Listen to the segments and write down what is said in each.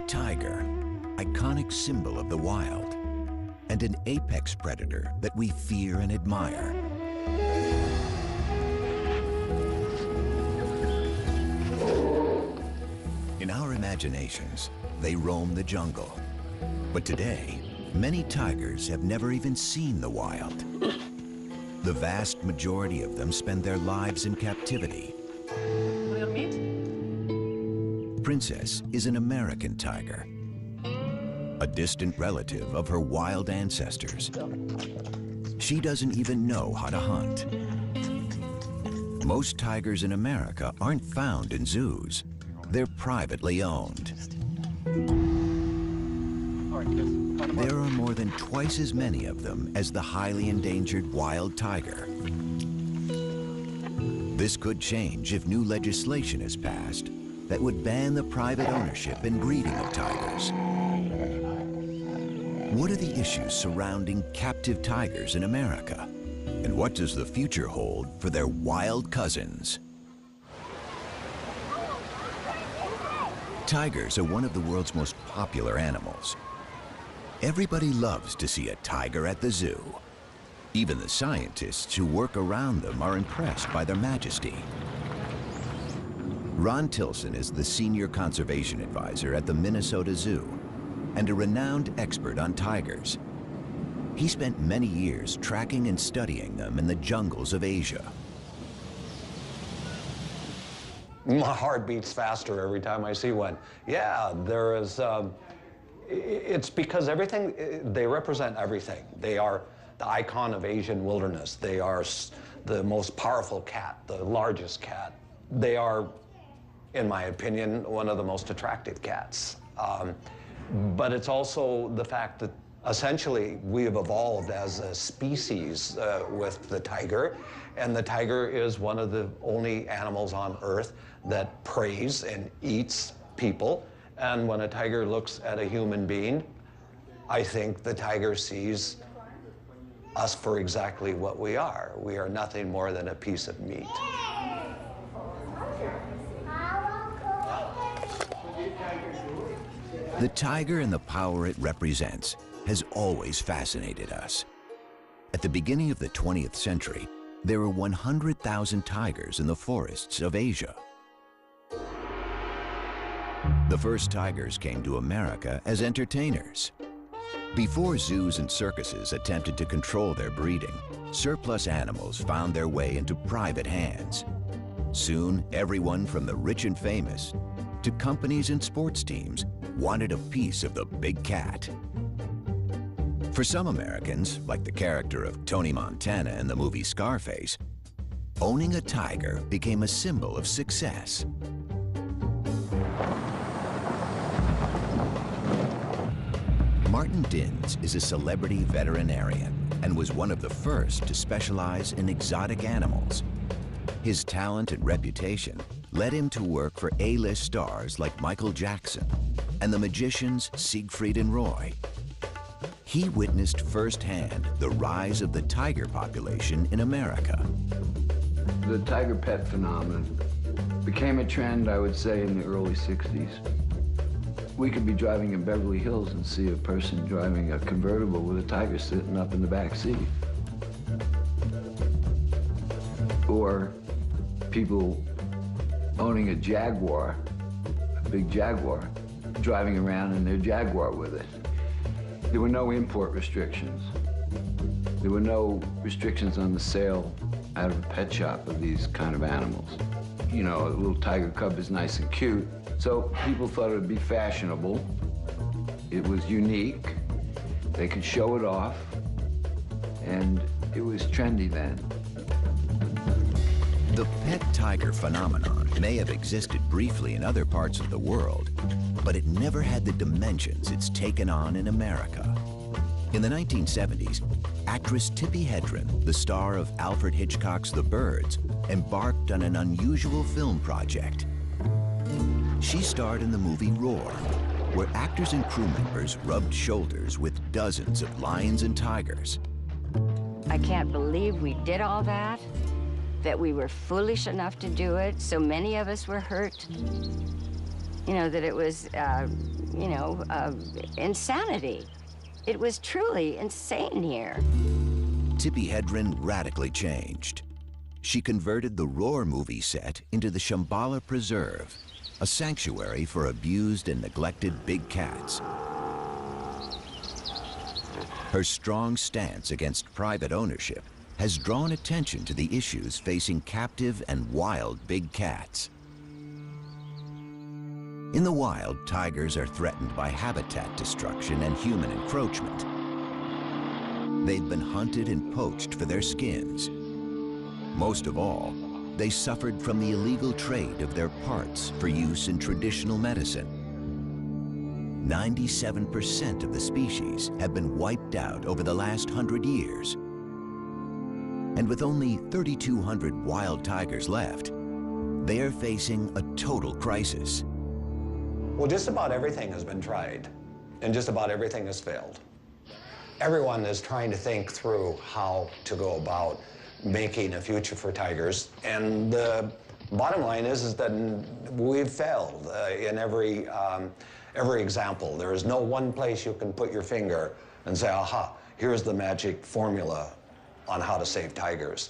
tiger, iconic symbol of the wild, and an apex predator that we fear and admire. In our imaginations, they roam the jungle. But today, many tigers have never even seen the wild. The vast majority of them spend their lives in captivity. Princess is an American tiger, a distant relative of her wild ancestors. She doesn't even know how to hunt. Most tigers in America aren't found in zoos. They're privately owned. There are more than twice as many of them as the highly endangered wild tiger. This could change if new legislation is passed that would ban the private ownership and breeding of tigers. What are the issues surrounding captive tigers in America? And what does the future hold for their wild cousins? Tigers are one of the world's most popular animals. Everybody loves to see a tiger at the zoo. Even the scientists who work around them are impressed by their majesty. Ron Tilson is the senior conservation advisor at the Minnesota Zoo and a renowned expert on tigers. He spent many years tracking and studying them in the jungles of Asia. My heart beats faster every time I see one. Yeah, there is, it's because they represent everything. They are the icon of Asian wilderness. They are the most powerful cat, the largest cat. They are, in my opinion, one of the most attractive cats. But it's also the fact that essentially we have evolved as a species with the tiger, and the tiger is one of the only animals on Earth that preys and eats people. And when a tiger looks at a human being, I think the tiger sees us for exactly what we are. We are nothing more than a piece of meat. The tiger and the power it represents has always fascinated us. At the beginning of the 20th century, there were 100,000 tigers in the forests of Asia. The first tigers came to America as entertainers. Before zoos and circuses attempted to control their breeding, surplus animals found their way into private hands. Soon, everyone from the rich and famous to companies and sports teams wanted a piece of the big cat. For some Americans, like the character of Tony Montana in the movie Scarface, owning a tiger became a symbol of success. Martin Dins is a celebrity veterinarian and was one of the first to specialize in exotic animals. His talent and reputation led him to work for A-list stars like Michael Jackson and the magicians Siegfried and Roy. He witnessed firsthand the rise of the tiger population in America. The tiger pet phenomenon became a trend, I would say, in the early 60s. We could be driving in Beverly Hills and see a person driving a convertible with a tiger sitting up in the back seat. Or people owning a Jaguar, a big Jaguar, driving around in their Jaguar with it. There were no import restrictions. There were no restrictions on the sale out of a pet shop of these kind of animals. You know, a little tiger cub is nice and cute, so people thought it would be fashionable. It was unique. They could show it off, and it was trendy then. The pet tiger phenomenon may have existed briefly in other parts of the world, but it never had the dimensions it's taken on in America. In the 1970s, actress Tippi Hedren, the star of Alfred Hitchcock's The Birds, embarked on an unusual film project. She starred in the movie Roar, where actors and crew members rubbed shoulders with dozens of lions and tigers. I can't believe we did all that we were foolish enough to do it. So many of us were hurt. you know, that it was, insanity. It was truly insane here. Tippi Hedren radically changed. She converted the Roar movie set into the Shambhala Preserve, a sanctuary for abused and neglected big cats. Her strong stance against private ownership has drawn attention to the issues facing captive and wild big cats. In the wild, tigers are threatened by habitat destruction and human encroachment. They've been hunted and poached for their skins. Most of all, they suffered from the illegal trade of their parts for use in traditional medicine. 97% of the species have been wiped out over the last 100 years. And with only 3,200 wild tigers left, they are facing a total crisis. Well, just about everything has been tried, and just about everything has failed. Everyone is trying to think through how to go about making a future for tigers, and the bottom line is that we've failed in every example. There is no one place you can put your finger and say, aha, here's the magic formula on how to save tigers.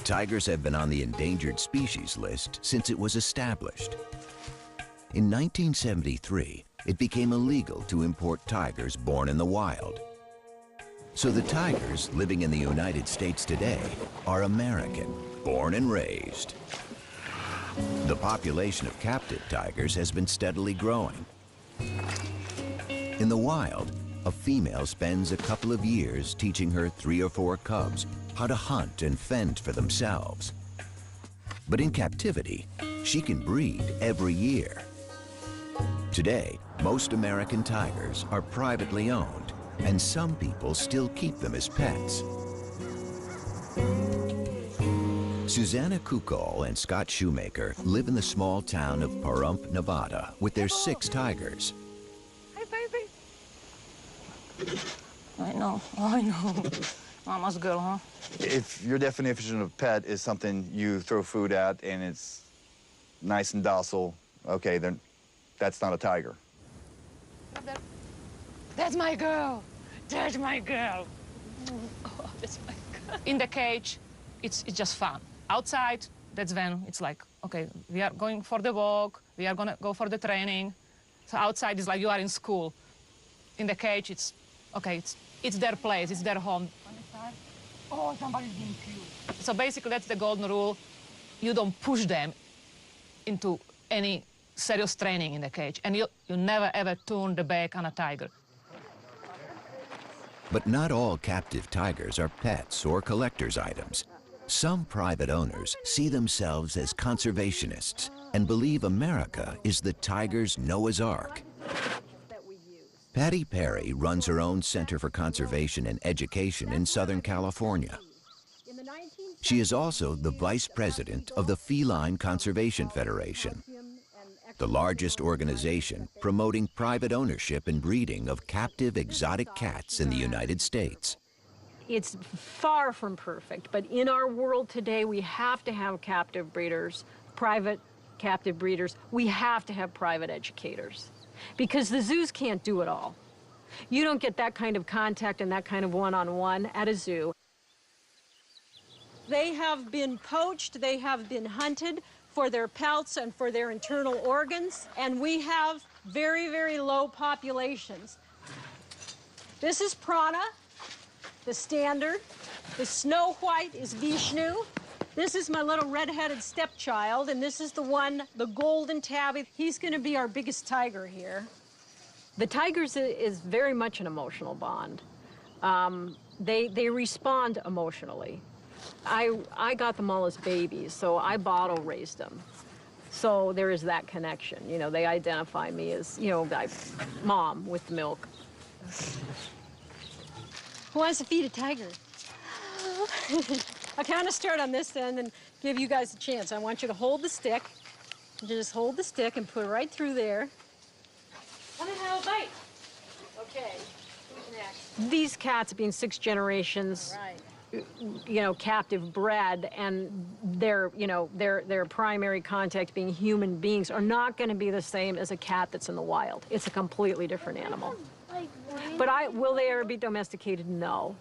Tigers have been on the endangered species list since it was established. In 1973, it became illegal to import tigers born in the wild. So the tigers living in the United States today are American, born and raised. The population of captive tigers has been steadily growing. In the wild, a female spends a couple of years teaching her 3 or 4 cubs how to hunt and fend for themselves. But in captivity, she can breed every year. Today, most American tigers are privately owned, and some people still keep them as pets. Susanna Kukol and Scott Shoemaker live in the small town of Pahrump, Nevada, with their 6 tigers. Hi, baby. I know. Mama's girl, huh? If your definition of pet is something you throw food at and it's nice and docile, okay, then that's not a tiger. That's my girl. That's my girl. Oh, that's my girl. In the cage, it's just fun. Outside, that's when it's like, okay, we are going for the walk, we are gonna go for the training. So outside is like you are in school. In the cage, it's, okay, it's their place, it's their home. Oh, somebody's being cute. So basically, that's the golden rule. You don't push them into any serious training in the cage, and you never ever turn the back on a tiger. But not all captive tigers are pets or collector's items. Some private owners see themselves as conservationists and believe America is the tiger's Noah's Ark. Patty Perry runs her own Center for Conservation and Education in Southern California. She is also the vice president of the Feline Conservation Federation, the largest organization promoting private ownership and breeding of captive exotic cats in the United States. It's far from perfect, but in our world today, we have to have captive breeders, private captive breeders. We have to have private educators, because the zoos can't do it all. You don't get that kind of contact and that kind of one-on-one at a zoo. They have been poached, they have been hunted for their pelts and for their internal organs, and we have very, very low populations. This is Prana, the standard. The snow white is Vishnu. This is my little red-headed stepchild, and this is the one, the golden tabby. He's gonna be our biggest tiger here. The tigers is very much an emotional bond. They respond emotionally. I got them all as babies, so I bottle raised them. So there is that connection. You know, they identify me as, you know, mom with the milk. Who wants to feed a tiger? I'll kind of start on this end and give you guys a chance. I want you to hold the stick. Just hold the stick and put it right through there. Come and have a bite. Okay, who's next? These cats, being 6 generations, you know, captive bred, and their, you know, their primary contact being human beings are not going to be the same as a cat that's in the wild. It's a completely different animal. But will they ever be domesticated? No.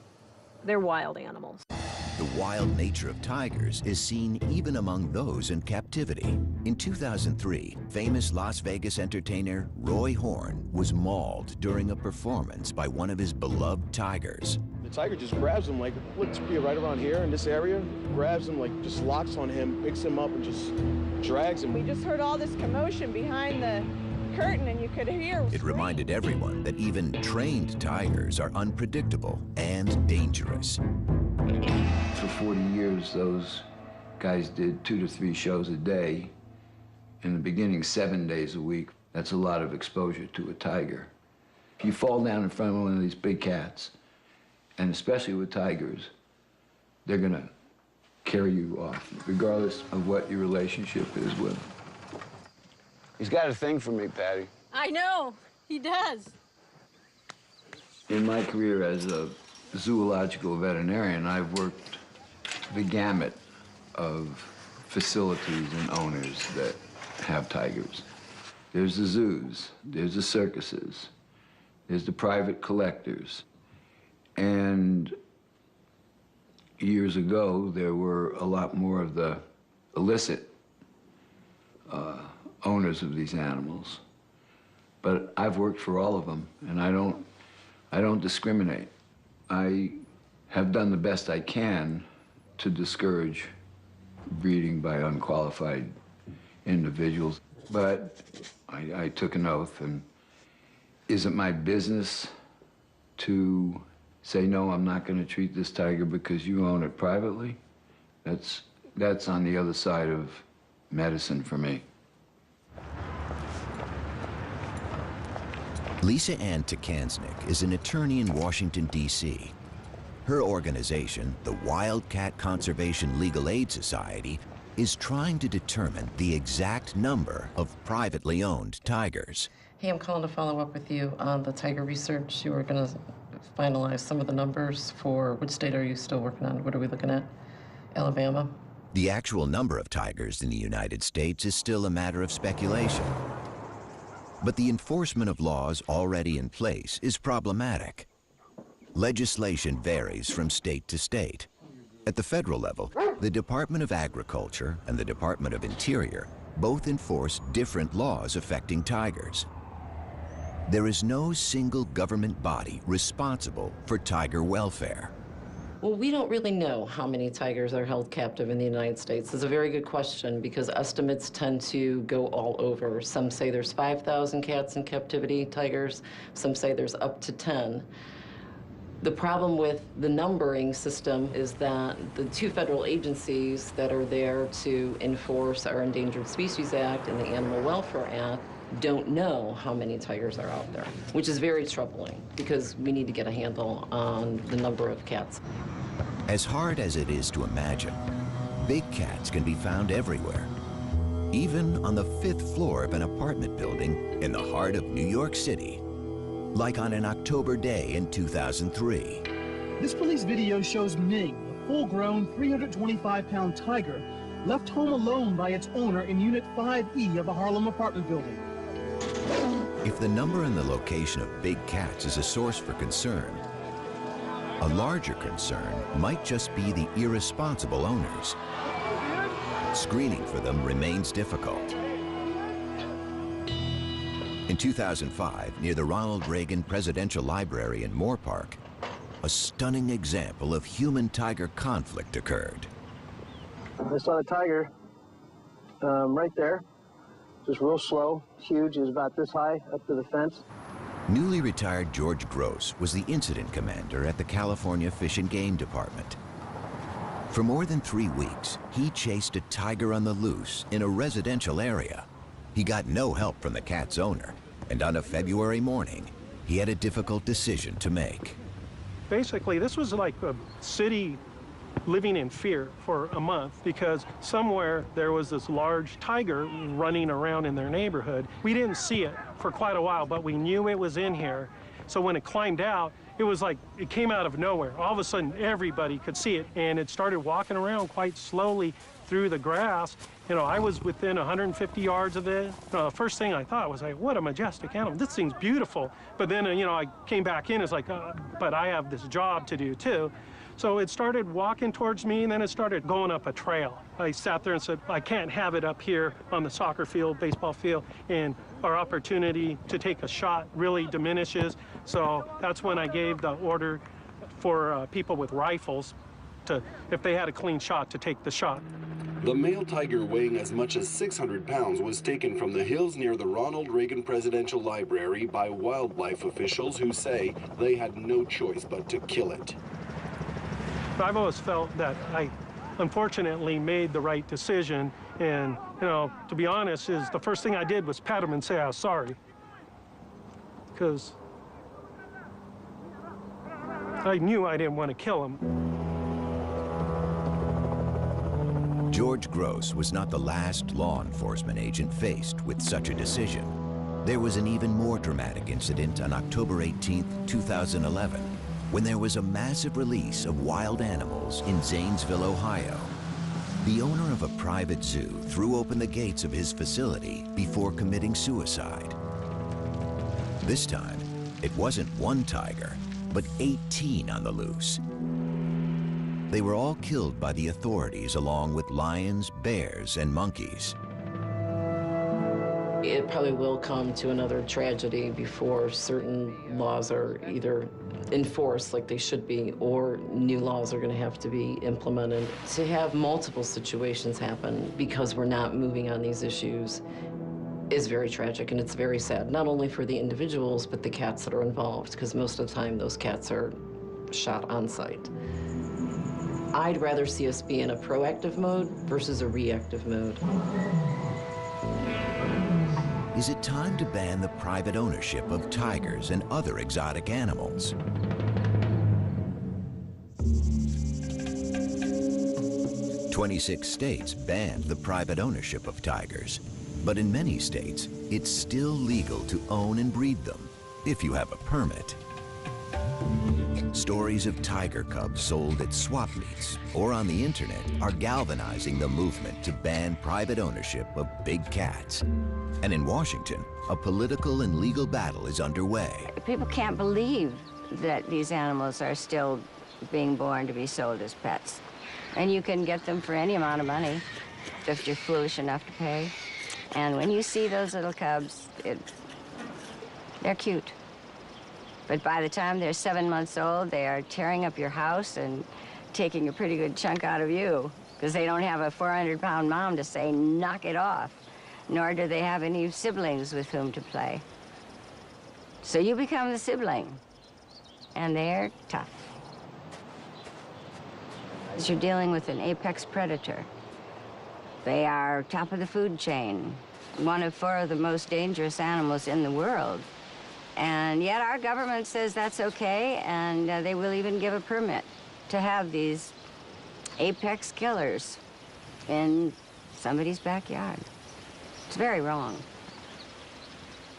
They're wild animals. The wild nature of tigers is seen even among those in captivity. In 2003, famous Las Vegas entertainer Roy Horn was mauled during a performance by one of his beloved tigers. The tiger just grabs him, like, let's be right around here in this area, grabs him, like, just locks on him, picks him up, and just drags him. We just heard all this commotion behind the curtain, and you could hear. It reminded everyone that even trained tigers are unpredictable and dangerous. For 40 years, those guys did 2 to 3 shows a day. In the beginning, 7 days a week. That's a lot of exposure to a tiger. If you fall down in front of one of these big cats, and especially with tigers, they're gonna carry you off, regardless of what your relationship is with them. He's got a thing for me, Patty. I know, he does. In my career as a zoological veterinarian, I've worked the gamut of facilities and owners that have tigers. There's the zoos, there's the circuses, there's the private collectors. And years ago, there were a lot more of the illicit owners of these animals. But I've worked for all of them, and I don't discriminate. I have done the best I can to discourage breeding by unqualified individuals. But I took an oath, and is it my business to say, no, I'm not going to treat this tiger because you own it privately? That's on the other side of medicine for me. Lisa Ann Takansnick is an attorney in Washington, D.C. Her organization, the Wildcat Conservation Legal Aid Society, is trying to determine the exact number of privately owned tigers. Hey, I'm calling to follow up with you on the tiger research. You were going to finalize some of the numbers for which state are you still working on? What are we looking at? Alabama? The actual number of tigers in the United States is still a matter of speculation. But the enforcement of laws already in place is problematic. Legislation varies from state to state. At the federal level, the Department of Agriculture and the Department of Interior both enforce different laws affecting tigers. There is no single government body responsible for tiger welfare. Well, we don't really know how many tigers are held captive in the United States. It's a very good question because estimates tend to go all over. Some say there's 5,000 cats in captivity, tigers. Some say there's up to 10. The problem with the numbering system is that the 2 federal agencies that are there to enforce our Endangered Species Act and the Animal Welfare Act don't know how many tigers are out there, which is very troubling because we need to get a handle on the number of cats. As hard as it is to imagine, big cats can be found everywhere, even on the 5th floor of an apartment building in the heart of New York City, like on an October day in 2003. This police video shows Ming, a full-grown 325-pound tiger, left home alone by its owner in Unit 5E of a Harlem apartment building. If the number and the location of big cats is a source for concern, a larger concern might just be the irresponsible owners. Screening for them remains difficult. In 2005, near the Ronald Reagan Presidential Library in Moore Park, a stunning example of human-tiger conflict occurred. I saw a tiger right there, just real slow, huge. He was about this high up to the fence. Newly retired George Gross was the incident commander at the California Fish and Game Department. For more than 3 weeks, he chased a tiger on the loose in a residential area. He got no help from the cat's owner, and on a February morning, he had a difficult decision to make. Basically, this was like a city living in fear for a month because somewhere there was this large tiger running around in their neighborhood. We didn't see it for quite a while, but we knew it was in here. So when it climbed out, it was like it came out of nowhere. All of a sudden, everybody could see it, and it started walking around quite slowly through the grass. You know, I was within 150 yards of it. First thing I thought was, like, what a majestic animal. This thing's beautiful. But then, you know, I came back in, it's like, but I have this job to do too. So it started walking towards me, and then it started going up a trail. I sat there and said, I can't have it up here on the soccer field, baseball field, and our opportunity to take a shot really diminishes. So that's when I gave the order for people with rifles to, if they had a clean shot, to take the shot. The male tiger, weighing as much as 600 pounds, was taken from the hills near the Ronald Reagan Presidential Library by wildlife officials who say they had no choice but to kill it. I've always felt that I, unfortunately, made the right decision. And, you know, to be honest, is the first thing I did was pat him and say I was sorry. Because I knew I didn't want to kill him. George Gross was not the last law enforcement agent faced with such a decision. There was an even more dramatic incident on October 18, 2011, when there was a massive release of wild animals in Zanesville, Ohio. The owner of a private zoo threw open the gates of his facility before committing suicide. This time, it wasn't one tiger, but 18 on the loose. They were all killed by the authorities along with lions, bears, and monkeys. It probably will come to another tragedy before certain laws are either enforced like they should be, or new laws are going to have to be implemented. To have multiple situations happen because we're not moving on these issues is very tragic, and it's very sad, not only for the individuals, but the cats that are involved, because most of the time those cats are shot on site. I'd rather see us be in a proactive mode versus a reactive mode. Is it time to ban the private ownership of tigers and other exotic animals? "26 states banned the private ownership of tigers, but in many states, it's still legal to own and breed them if you have a permit. Stories of tiger cubs sold at swap meets or on the internet are galvanizing the movement to ban private ownership of big cats. And in Washington, a political and legal battle is underway. People can't believe that these animals are still being born to be sold as pets. And you can get them for any amount of money if you're foolish enough to pay. And when you see those little cubs, they're cute. But by the time they're 7 months old, they are tearing up your house and taking a pretty good chunk out of you, because they don't have a 400-pound mom to say, knock it off, nor do they have any siblings with whom to play. So you become the sibling, and they're tough. You're dealing with an apex predator. They are top of the food chain, one of 4 of the most dangerous animals in the world. And yet our government says that's okay, and they will even give a permit to have these apex killers in somebody's backyard. It's very wrong.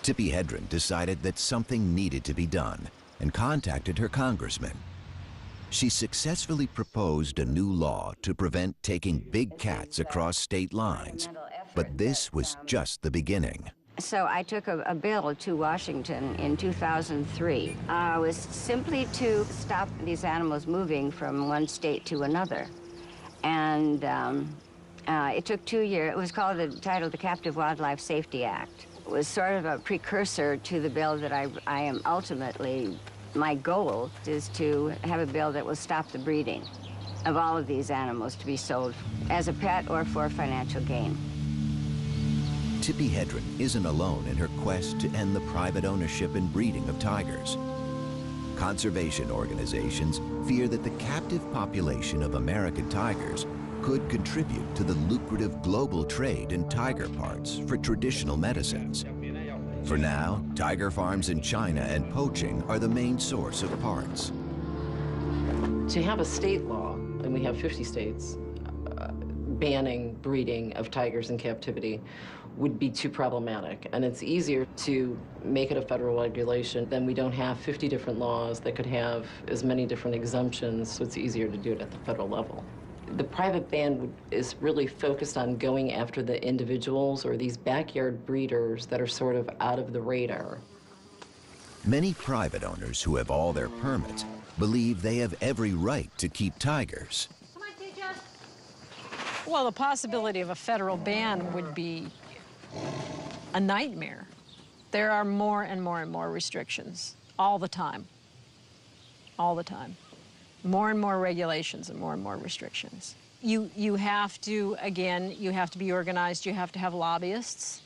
Tippi Hedren decided that something needed to be done and contacted her congressman. She successfully proposed a new law to prevent taking big cats across state lines, but this was just the beginning. So I took a bill to Washington in 2003. It was simply to stop these animals moving from one state to another. And it took 2 years. It was called, the Captive Wildlife Safety Act. It was sort of a precursor to the bill that I am ultimately, my goal is to have a bill that will stop the breeding of all of these animals to be sold as a pet or for financial gain. Tippi Hedren isn't alone in her quest to end the private ownership and breeding of tigers. Conservation organizations fear that the captive population of American tigers could contribute to the lucrative global trade in tiger parts for traditional medicines. For now, tiger farms in China and poaching are the main source of parts. To have a state law, and we have 50 states, banning breeding of tigers in captivity would be too problematic. And it's easier to make it a federal regulation. Then we don't have 50 different laws that could have as many different exemptions, so it's easier to do it at the federal level. The private ban is really focused on going after the individuals or these backyard breeders that are sort of out of the radar. Many private owners who have all their permits believe they have every right to keep tigers. Well, the possibility of a federal ban would be a nightmare. There are more and more and more restrictions all the time. All the time. More and more regulations and more restrictions. You have to, again, you have to be organized. You have to have lobbyists.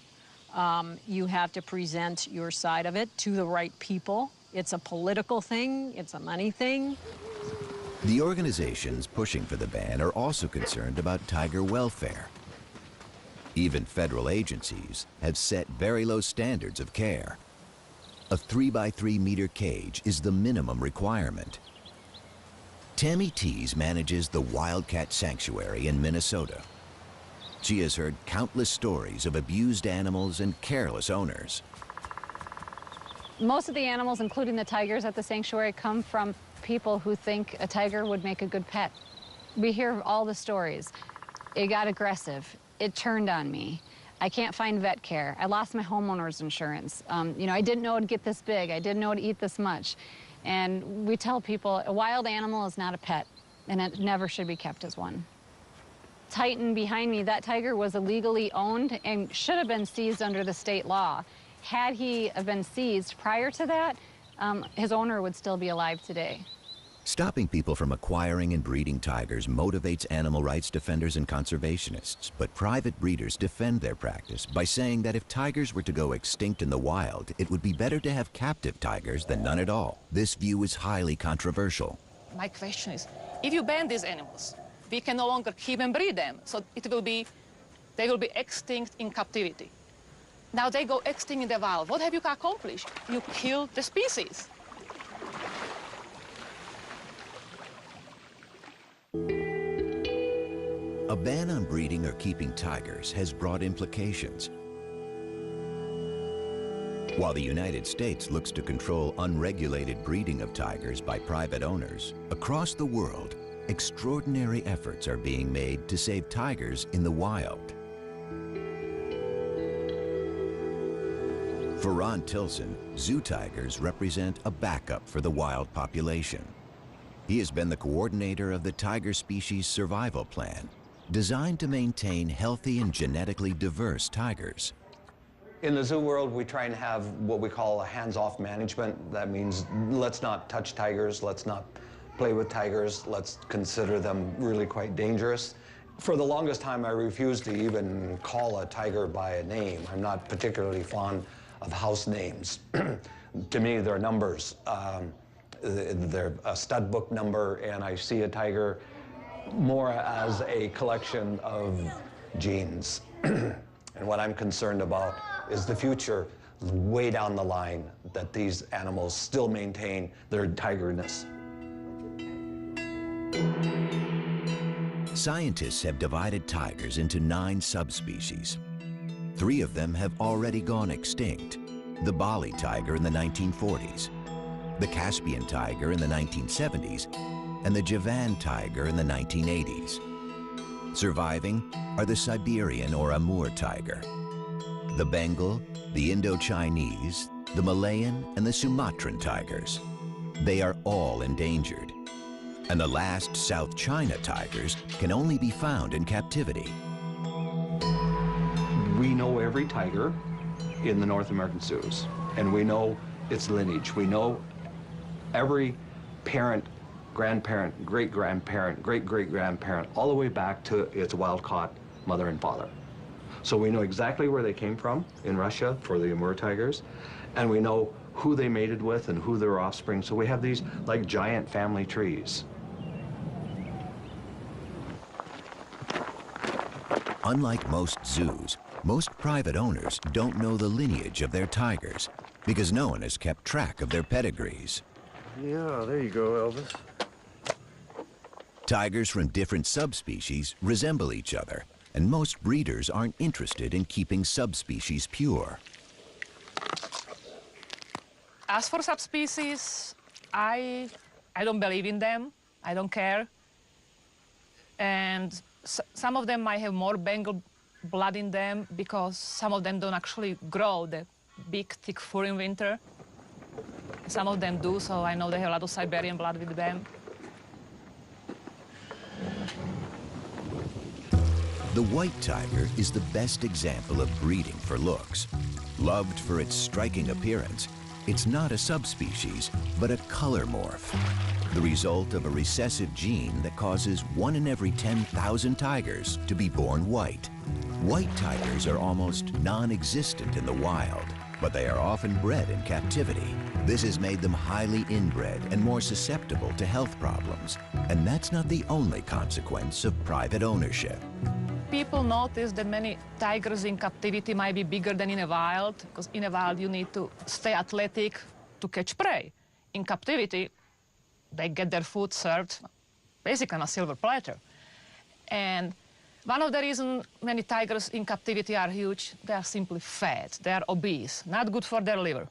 You have to present your side of it to the right people. It's a political thing. It's a money thing. The organizations pushing for the ban are also concerned about tiger welfare. Even federal agencies have set very low standards of care. A 3x3 meter cage is the minimum requirement. Tammy Tees manages the Wildcat Sanctuary in Minnesota. She has heard countless stories of abused animals and careless owners. Most of the animals, including the tigers at the sanctuary, come from people who think a tiger would make a good pet. We hear all the stories. It got aggressive. It turned on me. I can't find vet care. I lost my homeowner's insurance. You know, I didn't know it'd get this big. I didn't know it'd eat this much. And we tell people a wild animal is not a pet, and it never should be kept as one. Titan behind me, that tiger was illegally owned and should have been seized under the state law. Had he been seized prior to that, his owner would still be alive today. Stopping people from acquiring and breeding tigers motivates animal rights defenders and conservationists, but private breeders defend their practice by saying that if tigers were to go extinct in the wild, it would be better to have captive tigers than none at all. This view is highly controversial. My question is, if you ban these animals, we can no longer keep and breed them, so they will be extinct in captivity. Now they go extinct in the wild. What have you accomplished? You kill the species. A ban on breeding or keeping tigers has broad implications. While the United States looks to control unregulated breeding of tigers by private owners, across the world, extraordinary efforts are being made to save tigers in the wild. For Ron Tilson, zoo tigers represent a backup for the wild population. He has been the coordinator of the Tiger Species Survival Plan, designed to maintain healthy and genetically diverse tigers. In the zoo world, we try and have what we call a hands-off management. That means let's not touch tigers, let's not play with tigers, let's consider them really quite dangerous. For the longest time, I refused to even call a tiger by a name. I'm not particularly fond of house names. To me, they're numbers. They're a stud book number, and I see a tiger more as a collection of genes. And what I'm concerned about is the future, way down the line, that these animals still maintain their tigerness. Scientists have divided tigers into 9 subspecies. 3 of them have already gone extinct: the Bali tiger in the 1940s, the Caspian tiger in the 1970s, and the Javan tiger in the 1980s. Surviving are the Siberian or Amur tiger, the Bengal, the Indo-Chinese, the Malayan, and the Sumatran tigers. They are all endangered. And the last South China tigers can only be found in captivity. We know every tiger in the North American zoos, and we know its lineage. We know every parent, grandparent, great-grandparent, great-great-grandparent, all the way back to its wild-caught mother and father. So we know exactly where they came from in Russia for the Amur tigers, and we know who they mated with and who their offspring. So we have these like giant family trees. Unlike most zoos, most private owners don't know the lineage of their tigers because no one has kept track of their pedigrees. Yeah, there you go, Elvis. Tigers from different subspecies resemble each other, and most breeders aren't interested in keeping subspecies pure. As for subspecies, I don't believe in them. I don't care. And some of them might have more Bengal blood in them because some of them don't actually grow the big, thick fur in winter. Some of them do, so I know they have a lot of Siberian blood with them. The white tiger is the best example of breeding for looks. Loved for its striking appearance, it's not a subspecies, but a color morph, the result of a recessive gene that causes 1 in every 10,000 tigers to be born white. White tigers are almost non-existent in the wild, but they are often bred in captivity. This has made them highly inbred and more susceptible to health problems. And that's not the only consequence of private ownership. People notice that many tigers in captivity might be bigger than in the wild, because in the wild you need to stay athletic to catch prey. In captivity, they get their food served basically on a silver platter. And one of the reasons many tigers in captivity are huge, they are simply fat, they are obese, not good for their liver.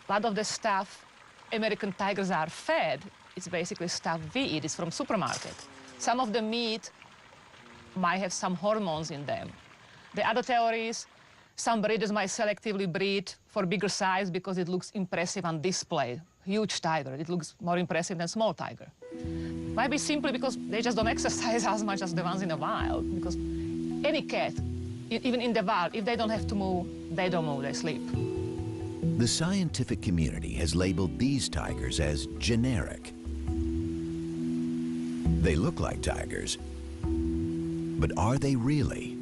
A lot of the stuff American tigers are fed, it's basically stuff we eat, it's from supermarket. Some of the meat might have some hormones in them. The other theory is some breeders might selectively breed for bigger size because it looks impressive on display. Huge tiger, it looks more impressive than small tiger. Might be simply because they just don't exercise as much as the ones in the wild, because any cat, even in the wild, if they don't have to move, they don't move, they sleep. The scientific community has labeled these tigers as generic. They look like tigers, but are they really?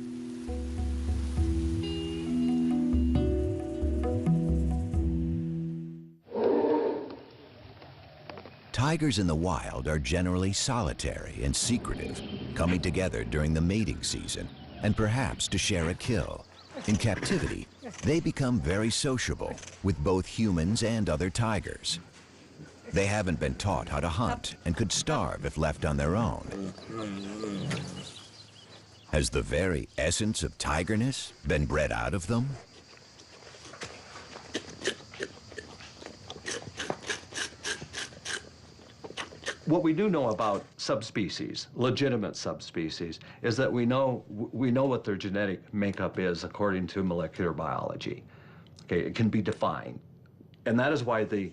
Tigers in the wild are generally solitary and secretive, coming together during the mating season and perhaps to share a kill. In captivity, they become very sociable with both humans and other tigers. They haven't been taught how to hunt and could starve if left on their own. Has the very essence of tigerness been bred out of them? What we do know about subspecies, legitimate subspecies, is that we know what their genetic makeup is according to molecular biology. Okay, it can be defined. And that is why the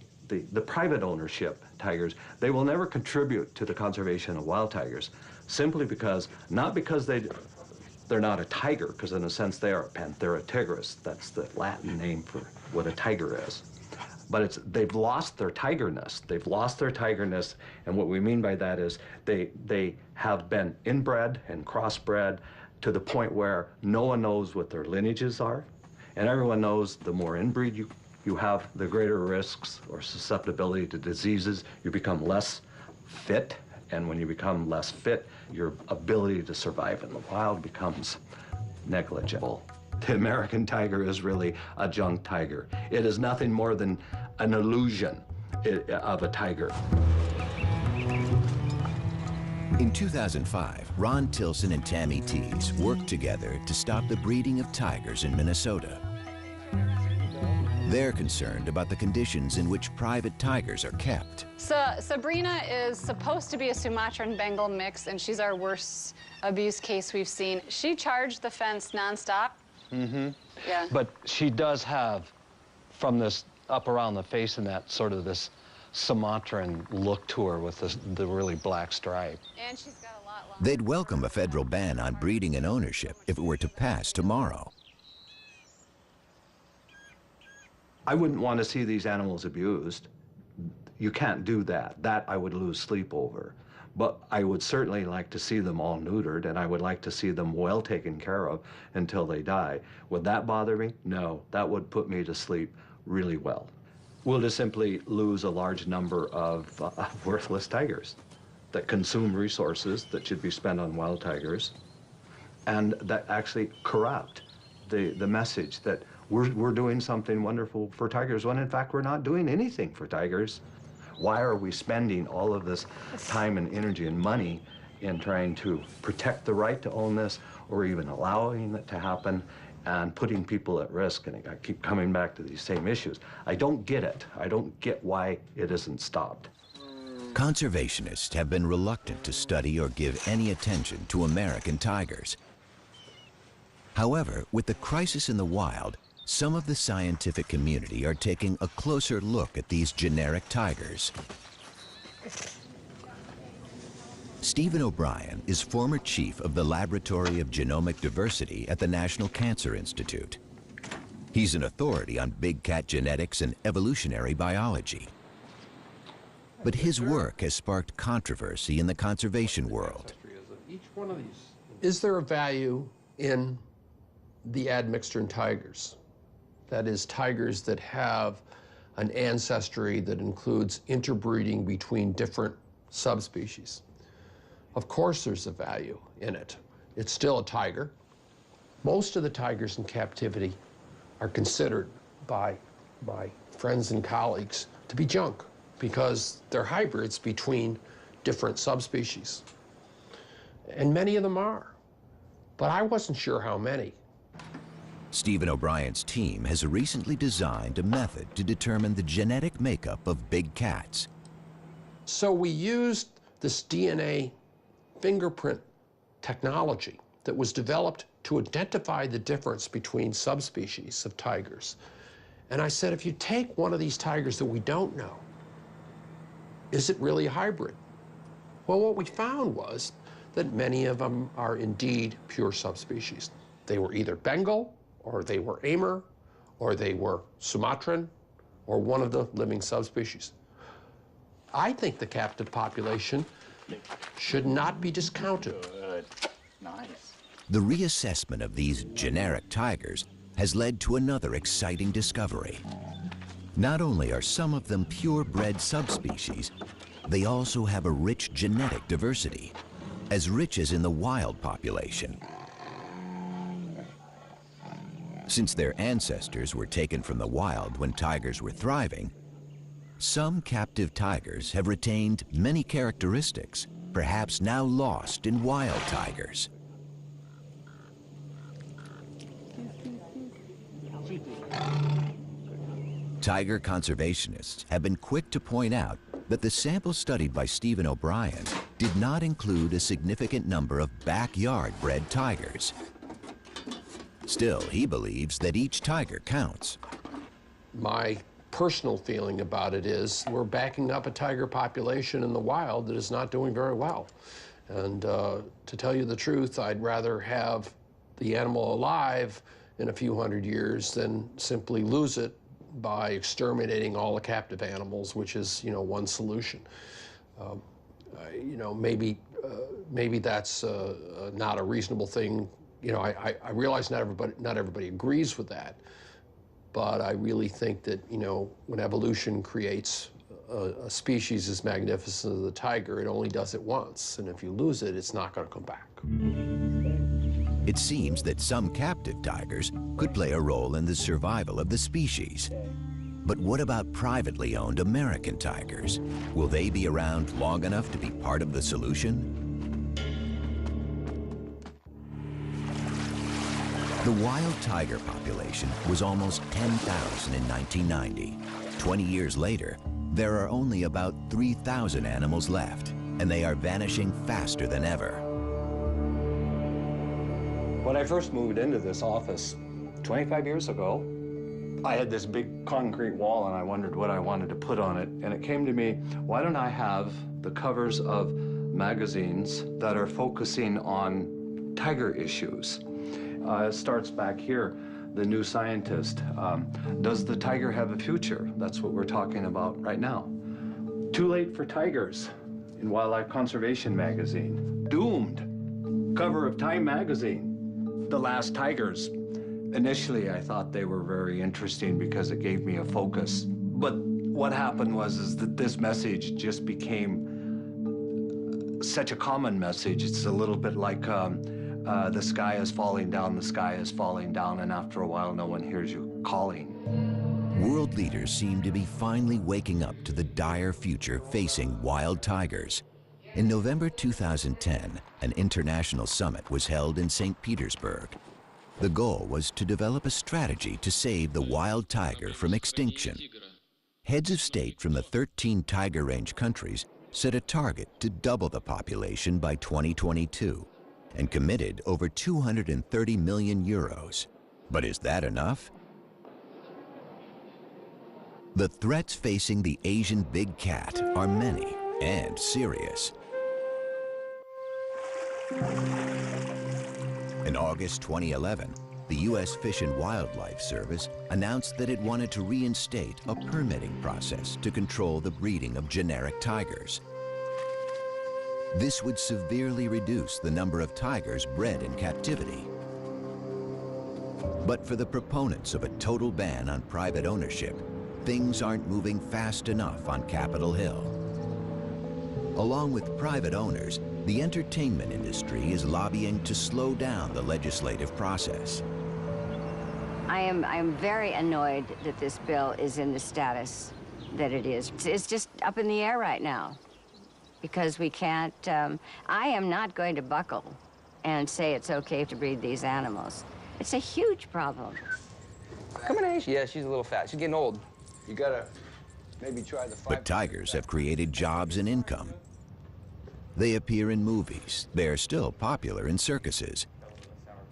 private ownership tigers, they will never contribute to the conservation of wild tigers, simply because, not because they're not a tiger, because in a sense they are a Panthera tigris. That's the Latin name for what a tiger is. But they've lost their tigerness. They've lost their tigerness, and what we mean by that is they have been inbred and crossbred to the point where no one knows what their lineages are, and everyone knows the more inbreed you have, the greater risks or susceptibility to diseases. You become less fit, and when you become less fit, your ability to survive in the wild becomes negligible. The American tiger is really a junk tiger. It is nothing more than an illusion of a tiger. In 2005, Ron Tilson and Tammy Tees worked together to stop the breeding of tigers in Minnesota. They're concerned about the conditions in which private tigers are kept. So Sabrina is supposed to be a Sumatran Bengal mix, and she's our worst abuse case we've seen. She charged the fence nonstop. Mm-hmm. Yeah. But she does have, from this up around the face and that, sort of this Sumatran look to her with the really black stripe. And she's got a lot longer. They'd welcome a federal ban on breeding and ownership if it were to pass tomorrow. I wouldn't want to see these animals abused. You can't do that. That I would lose sleep over. But I would certainly like to see them all neutered, and I would like to see them well taken care of until they die. Would that bother me? No, that would put me to sleep really well. We'll just simply lose a large number of worthless tigers that consume resources that should be spent on wild tigers, and that actually corrupt the message that we're doing something wonderful for tigers, when in fact we're not doing anything for tigers. Why are we spending all of this time and energy and money in trying to protect the right to own this or even allowing it to happen and putting people at risk. And I keep coming back to these same issues. I don't get it. I don't get why it isn't stopped. Conservationists have been reluctant to study or give any attention to American tigers. However, with the crisis in the wild, some of the scientific community are taking a closer look at these generic tigers. Stephen O'Brien is former chief of the Laboratory of Genomic Diversity at the National Cancer Institute. He's an authority on big cat genetics and evolutionary biology. But his work has sparked controversy in the conservation world. Is there a value in the admixture in tigers? That is, tigers that have an ancestry that includes interbreeding between different subspecies. Of course there's a value in it. It's still a tiger. Most of the tigers in captivity are considered by my friends and colleagues to be junk because they're hybrids between different subspecies. And many of them are, but I wasn't sure how many. Stephen O'Brien's team has recently designed a method to determine the genetic makeup of big cats. So we used this DNA fingerprint technology that was developed to identify the difference between subspecies of tigers. And I said, if you take one of these tigers that we don't know, is it really a hybrid? Well, what we found was that many of them are indeed pure subspecies. They were either Bengal, or they were Amur, or they were Sumatran, or one of the living subspecies. I think the captive population should not be discounted. Good. Nice. The reassessment of these generic tigers has led to another exciting discovery. Not only are some of them purebred subspecies, they also have a rich genetic diversity, as rich as in the wild population. Since their ancestors were taken from the wild when tigers were thriving, some captive tigers have retained many characteristics, perhaps now lost in wild tigers. Tiger conservationists have been quick to point out that the sample studied by Stephen O'Brien did not include a significant number of backyard-bred tigers. Still, he believes that each tiger counts. My personal feeling about it is we're backing up a tiger population in the wild that is not doing very well. And to tell you the truth, I'd rather have the animal alive in a few hundred years than simply lose it by exterminating all the captive animals, which is, one solution. Maybe that's not a reasonable thing. I realize not everybody agrees with that, but I really think that, when evolution creates a species as magnificent as the tiger, it only does it once, and if you lose it, it's not going to come back. It seems that some captive tigers could play a role in the survival of the species. But what about privately owned American tigers? Will they be around long enough to be part of the solution? The wild tiger population was almost 10,000 in 1990. 20 years later, there are only about 3,000 animals left, and they are vanishing faster than ever. When I first moved into this office 25 years ago, I had this big concrete wall and I wondered what I wanted to put on it. And it came to me, why don't I have the covers of magazines that are focusing on tiger issues? It starts back here, The New Scientist. Does the tiger have a future? That's what we're talking about right now. Too Late for Tigers in Wildlife Conservation magazine. Doomed, cover of Time magazine. The Last Tigers. Initially, I thought they were very interesting because it gave me a focus. But what happened was that this message just became such a common message. It's a little bit like the sky is falling down, the sky is falling down, and after a while, no one hears you calling. World leaders seem to be finally waking up to the dire future facing wild tigers. In November 2010, an international summit was held in St. Petersburg. The goal was to develop a strategy to save the wild tiger from extinction. Heads of state from the 13 tiger range countries set a target to double the population by 2022 and committed over 230 million euros. But is that enough? The threats facing the Asian big cat are many and serious. In August 2011, the U.S. Fish and Wildlife Service announced that it wanted to reinstate a permitting process to control the breeding of generic tigers. This would severely reduce the number of tigers bred in captivity. But for the proponents of a total ban on private ownership, things aren't moving fast enough on Capitol Hill. Along with private owners, the entertainment industry is lobbying to slow down the legislative process. I am very annoyed that this bill is in the status that it is. It's just up in the air right now because we can't, I am not going to buckle and say it's okay to breed these animals. It's a huge problem. Come on, Ace. Yeah, she's a little fat. She's getting old. You gotta maybe try the 5. But tigers have created jobs and income. They appear in movies. They're still popular in circuses.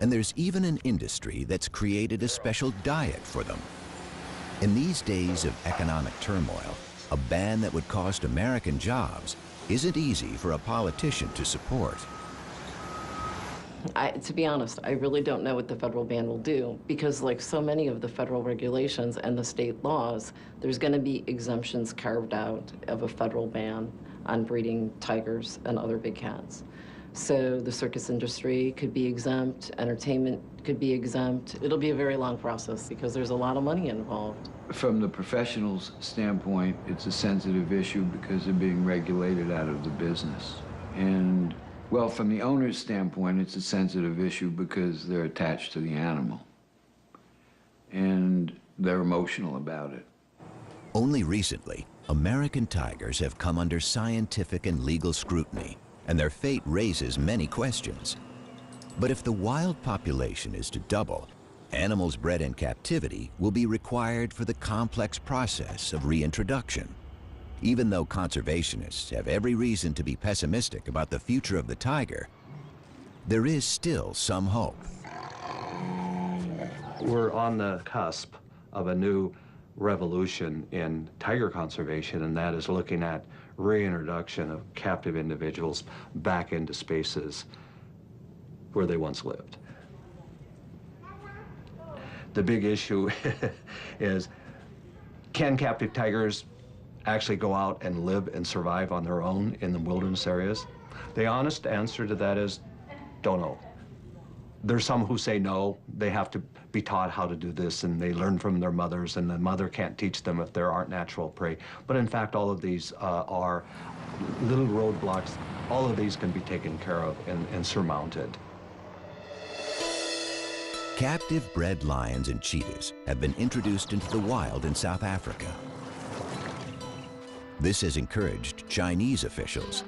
And there's even an industry that's created a special diet for them. In these days of economic turmoil, a ban that would cost American jobs isn't easy for a politician to support. To be honest, I really don't know what the federal ban will do because like so many of the federal regulations and the state laws, there's going to be exemptions carved out of a federal ban on breeding tigers and other big cats. So the circus industry could be exempt, entertainment could be exempt. It'll be a very long process because there's a lot of money involved. From the professional's standpoint, it's a sensitive issue because they're being regulated out of the business. And, well, from the owner's standpoint, it's a sensitive issue because they're attached to the animal. And they're emotional about it. Only recently, American tigers have come under scientific and legal scrutiny, and their fate raises many questions. But if the wild population is to double, animals bred in captivity will be required for the complex process of reintroduction. Even though conservationists have every reason to be pessimistic about the future of the tiger, there is still some hope. We're on the cusp of a new revolution in tiger conservation, and that is looking at reintroduction of captive individuals back into spaces where they once lived. The big issue is, can captive tigers actually go out and live and survive on their own in the wilderness areas? The honest answer to that is, don't know. There's some who say no, they have to be taught how to do this, and they learn from their mothers, and the mother can't teach them if there aren't natural prey. But in fact, all of these are little roadblocks. All of these can be taken care of and surmounted. Captive bred lions and cheetahs have been introduced into the wild in South Africa. This has encouraged Chinese officials.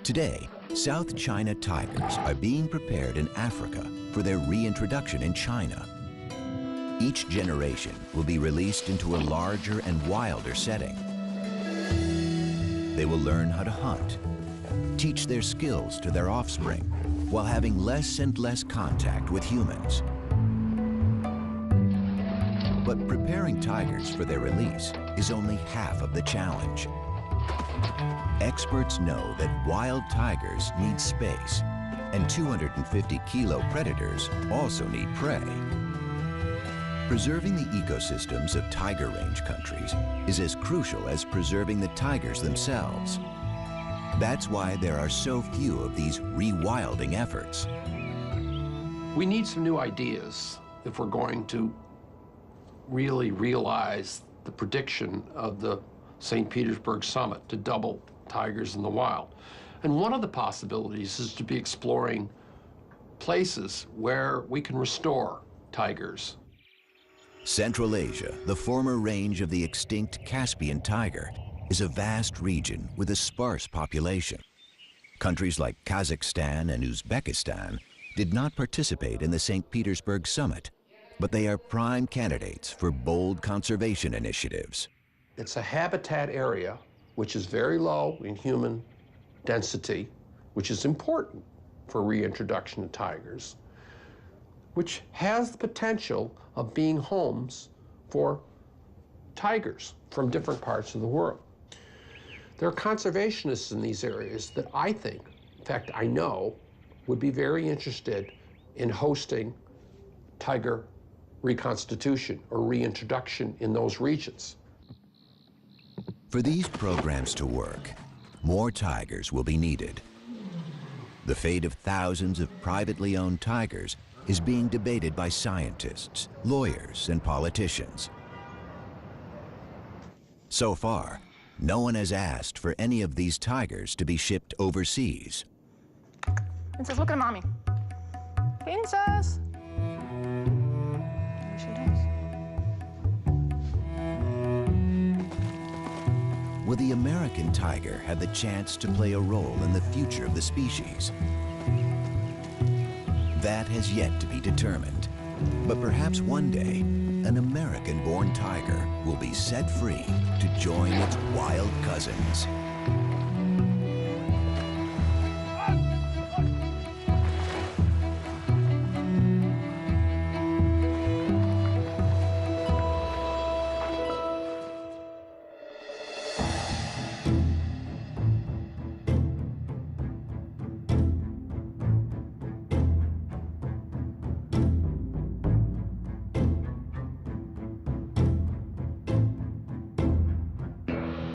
Today, South China tigers are being prepared in Africa for their reintroduction in China. Each generation will be released into a larger and wilder setting. They will learn how to hunt, teach their skills to their offspring, while having less and less contact with humans. But preparing tigers for their release is only half of the challenge. Experts know that wild tigers need space, and 250-kilo predators also need prey. Preserving the ecosystems of tiger range countries is as crucial as preserving the tigers themselves. That's why there are so few of these rewilding efforts. We need some new ideas if we're going to really realize the prediction of the St. Petersburg summit to double tigers in the wild. And one of the possibilities is to be exploring places where we can restore tigers. Central Asia, the former range of the extinct Caspian tiger, is a vast region with a sparse population. Countries like Kazakhstan and Uzbekistan did not participate in the St. Petersburg summit, but they are prime candidates for bold conservation initiatives. It's a habitat area which is very low in human density, which is important for reintroduction of tigers, which has the potential of being homes for tigers from different parts of the world. There are conservationists in these areas that I think, in fact, I know, would be very interested in hosting tiger reconstitution or reintroduction in those regions. For these programs to work, more tigers will be needed. The fate of thousands of privately owned tigers is being debated by scientists, lawyers, and politicians. So far, no one has asked for any of these tigers to be shipped overseas. Princess, look at mommy. Princess. There she is. Will the American tiger have the chance to play a role in the future of the species? That has yet to be determined. But perhaps one day, an American-born tiger will be set free to join its wild cousins.